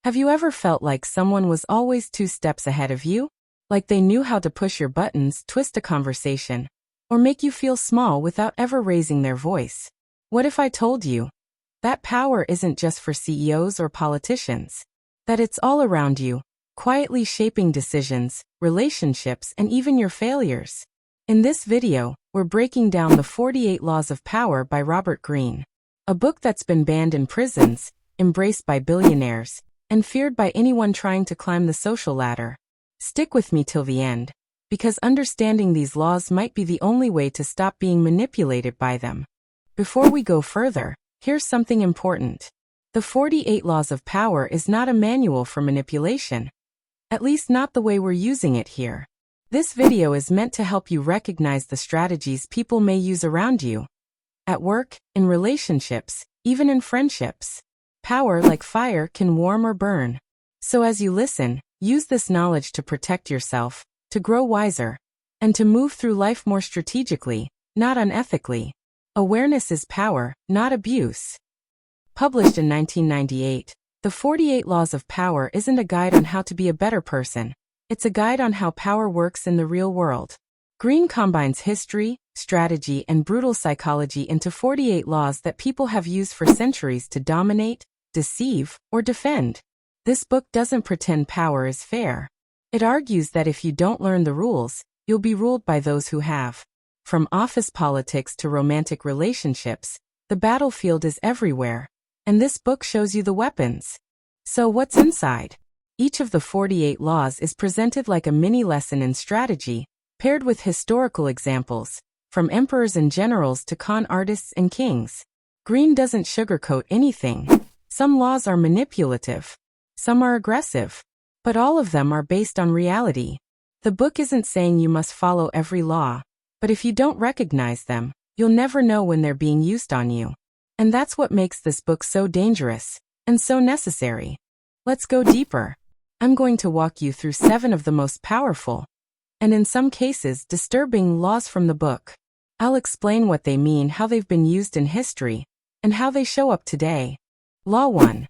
Have you ever felt like someone was always 2 steps ahead of you? Like they knew how to push your buttons, twist a conversation, or make you feel small without ever raising their voice? What if I told you that power isn't just for CEOs or politicians? That it's all around you, quietly shaping decisions, relationships, and even your failures? In this video, we're breaking down the 48 Laws of Power by Rober Greene, a book that's been banned in prisons, embraced by billionaires, and feared by anyone trying to climb the social ladder. Stick with me till the end, because understanding these laws might be the only way to stop being manipulated by them. Before we go further, here's something important. The 48 Laws of Power is not a manual for manipulation. At least not the way we're using it here. This video is meant to help you recognize the strategies people may use around you. At work, in relationships, even in friendships. Power, like fire, can warm or burn. So as you listen, use this knowledge to protect yourself, to grow wiser, and to move through life more strategically, not unethically. Awareness is power, not abuse. Published in 1998, The 48 Laws of Power isn't a guide on how to be a better person. It's a guide on how power works in the real world. Greene combines history, strategy, and brutal psychology into 48 laws that people have used for centuries to dominate, deceive, or defend. This book doesn't pretend power is fair. It argues that if you don't learn the rules, you'll be ruled by those who have. From office politics to romantic relationships, the battlefield is everywhere, and this book shows you the weapons. So what's inside? Each of the 48 laws is presented like a mini lesson in strategy, paired with historical examples, from emperors and generals to con artists and kings. Greene doesn't sugarcoat anything. Some laws are manipulative. Some are aggressive. But all of them are based on reality. The book isn't saying you must follow every law, but if you don't recognize them, you'll never know when they're being used on you. And that's what makes this book so dangerous, and so necessary. Let's go deeper. I'm going to walk you through 7 of the most powerful, and in some cases disturbing, laws from the book. I'll explain what they mean, how they've been used in history, and how they show up today. Law 1.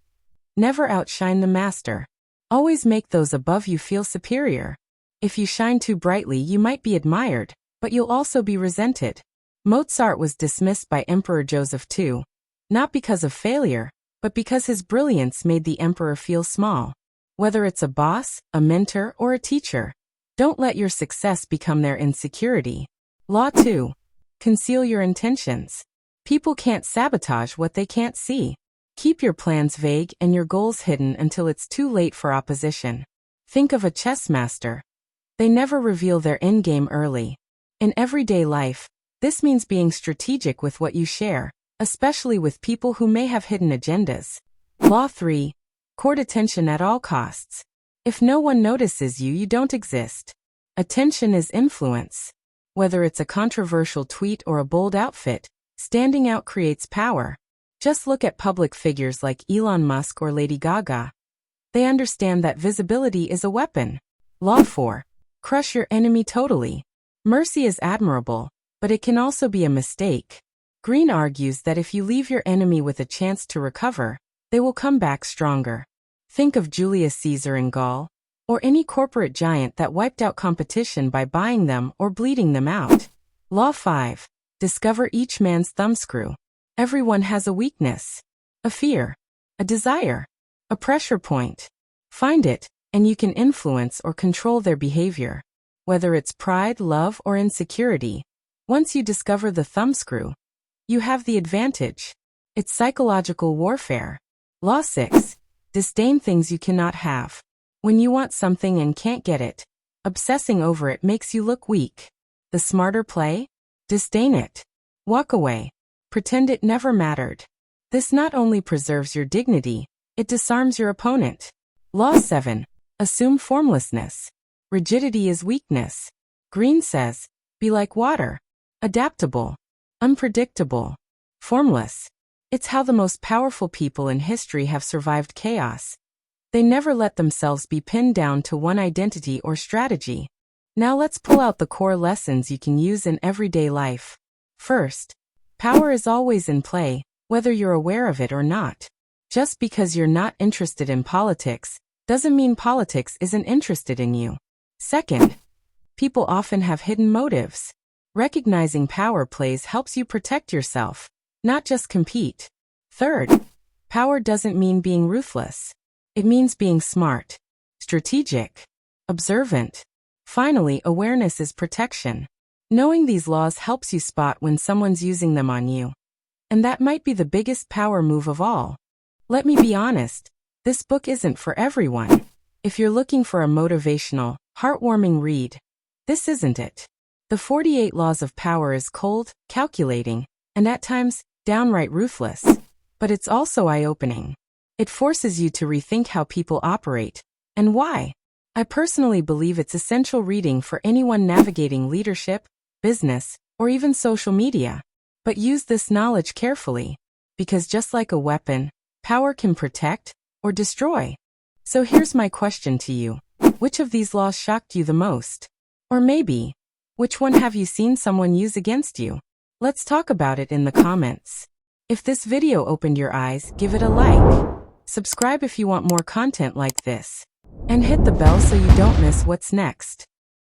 Never outshine the master. Always make those above you feel superior. If you shine too brightly, you might be admired, but you'll also be resented. Mozart was dismissed by Emperor Joseph II, not because of failure, but because his brilliance made the emperor feel small. Whether it's a boss, a mentor, or a teacher, don't let your success become their insecurity. Law 2. Conceal your intentions. People can't sabotage what they can't see. Keep your plans vague and your goals hidden until it's too late for opposition. Think of a chess master. They never reveal their endgame early. In everyday life, this means being strategic with what you share, especially with people who may have hidden agendas. Law 3. Court attention at all costs. If no one notices you, you don't exist. Attention is influence. Whether it's a controversial tweet or a bold outfit, standing out creates power. Just look at public figures like Elon Musk or Lady Gaga. They understand that visibility is a weapon. Law 4. Crush your enemy totally. Mercy is admirable, but it can also be a mistake. Greene argues that if you leave your enemy with a chance to recover, they will come back stronger. Think of Julius Caesar in Gaul, or any corporate giant that wiped out competition by buying them or bleeding them out. Law 5. Discover each man's thumbscrew. Everyone has a weakness, a fear, a desire, a pressure point. Find it, and you can influence or control their behavior. Whether it's pride, love, or insecurity, once you discover the thumbscrew, you have the advantage. It's psychological warfare. Law 6. Disdain things you cannot have. When you want something and can't get it, obsessing over it makes you look weak. The smarter play? Disdain it. Walk away. Pretend it never mattered. This not only preserves your dignity, it disarms your opponent. Law 7. Assume formlessness. Rigidity is weakness. Greene says, be like water. Adaptable. Unpredictable. Formless. It's how the most powerful people in history have survived chaos. They never let themselves be pinned down to one identity or strategy. Now let's pull out the core lessons you can use in everyday life. First, power is always in play, whether you're aware of it or not. Just because you're not interested in politics doesn't mean politics isn't interested in you. Second, people often have hidden motives. Recognizing power plays helps you protect yourself, not just compete. Third, power doesn't mean being ruthless. It means being smart, strategic, observant. Finally, awareness is protection. Knowing these laws helps you spot when someone's using them on you. And that might be the biggest power move of all. Let me be honest, this book isn't for everyone. If you're looking for a motivational, heartwarming read, this isn't it. The 48 Laws of Power is cold, calculating, and at times, downright ruthless. But it's also eye-opening. It forces you to rethink how people operate, and why. I personally believe it's essential reading for anyone navigating leadership, business, or even social media. But use this knowledge carefully, because just like a weapon, power can protect or destroy. So here's my question to you. Which of these laws shocked you the most? Or maybe, which one have you seen someone use against you? Let's talk about it in the comments. If this video opened your eyes, give it a like. Subscribe if you want more content like this. And hit the bell so you don't miss what's next.